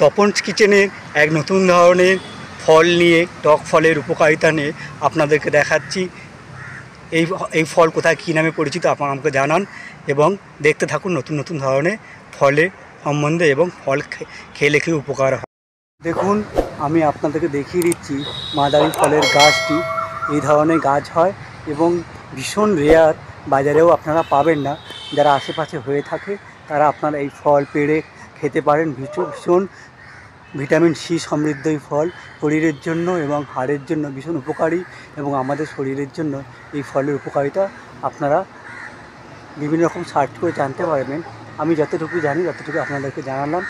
তপনস কিচেনের এক নতুন ধরনের ফল নিয়ে, টক ফলের উপকারিতা নিয়ে আপনাদেরকে দেখাচ্ছি। এই ফল কোথায় কী নামে পরিচিত আপনারা আমাকে জানান এবং দেখতে থাকুন নতুন নতুন ধরনের ফলের সম্বন্ধে এবং ফল খেলে কী উপকার হয়। দেখুন, আমি আপনাদেরকে দেখিয়ে দিচ্ছি মাদারি ফলের গাছটি। এই ধরনের গাছ হয় এবং ভীষণ রেয়ার, বাজারেও আপনারা পাবেন না। যারা আশেপাশে হয়ে থাকে তারা আপনারা এই ফল পেড়ে খেতে পারেন। ভীষণ ভিটামিন সি সমৃদ্ধ এই ফল, শরীরের জন্য এবং হাড়ের জন্য ভীষণ উপকারী এবং আমাদের শরীরের জন্য এই ফলের উপকারিতা আপনারা বিভিন্ন রকম সার্চ করে জানতে পারবেন। আমি যতটুকু জানি ততটুকু আপনাদেরকে জানালাম।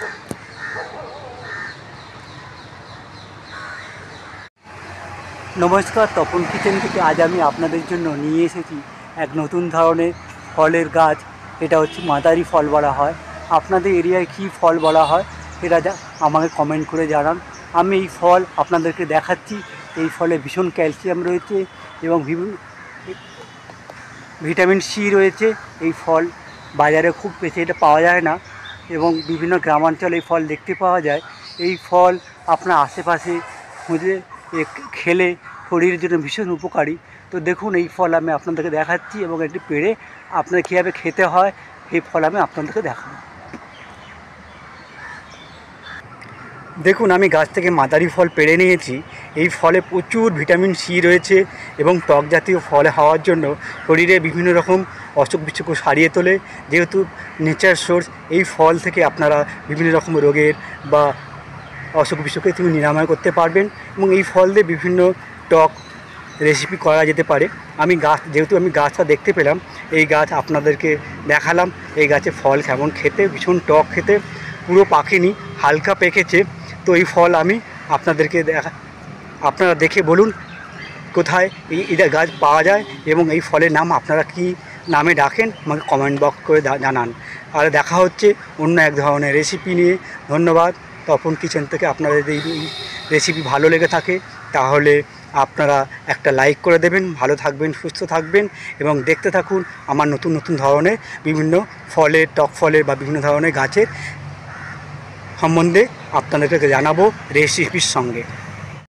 নমস্কার, তপন কিচেন থেকে আজ আমি আপনাদের জন্য নিয়ে এসেছি এক নতুন ধরনের ফলের গাছ। এটা হচ্ছে মাদারি ফল বলা হয়। আপনাদের এরিয়ায় কী ফল বলা হয় সেটা আমাকে কমেন্ট করে জানান। আমি এই ফল আপনাদেরকে দেখাচ্ছি। এই ফলে ভীষণ ক্যালসিয়াম রয়েছে এবং ভিটামিন সি রয়েছে। এই ফল বাজারে খুব বেশি এটা পাওয়া যায় না এবং বিভিন্ন গ্রামাঞ্চলে এই ফল দেখতে পাওয়া যায়। এই ফল আপনার আশেপাশে খুঁজে খেলে শরীরের জন্য ভীষণ উপকারী। তো দেখুন, এই ফল আমি আপনাদেরকে দেখাচ্ছি এবং একটি পেড়ে আপনার কীভাবে খেতে হয় এই ফল আমি আপনাদেরকে দেখাবো। দেখুন, আমি গাছ থেকে মাদারি ফল পেড়ে নিয়েছি। এই ফলে প্রচুর ভিটামিন সি রয়েছে এবং টক জাতীয় ফল হওয়ার জন্য শরীরে বিভিন্ন রকম অসুখ বিসুখ সারিয়ে তোলে। যেহেতু নেচার সোর্স, এই ফল থেকে আপনারা বিভিন্ন রকম রোগের বা অসুখ বিসুখকে তুমি নিরাময় করতে পারবেন এবং এই ফল দিয়ে বিভিন্ন টক রেসিপি করা যেতে পারে। যেহেতু আমি গাছটা দেখতে পেলাম, এই গাছ আপনাদেরকে দেখালাম। এই গাছে ফল কেমন খেতে, ভীষণ টক খেতে, পুরো পাকেনি, হালকা পেকেছে। তো এই ফল আমি আপনাদেরকে আপনারা দেখে বলুন কোথায় এই গাছ পাওয়া যায় এবং এই ফলের নাম আপনারা কি নামে ডাকেন আমাকে কমেন্ট বক্স করে জানান। আর দেখা হচ্ছে অন্য এক ধরনের রেসিপি নিয়ে। ধন্যবাদ। তপন কিচেন থেকে আপনাদের এই রেসিপি ভালো লেগে থাকে তাহলে আপনারা একটা লাইক করে দেবেন। ভালো থাকবেন, সুস্থ থাকবেন এবং দেখতে থাকুন আমার নতুন নতুন ধরনের বিভিন্ন ফলের, টক ফলের বা বিভিন্ন ধরনের গাছের সম্বন্ধে আপনাদেরকে জানাবো রেসিপির সঙ্গে।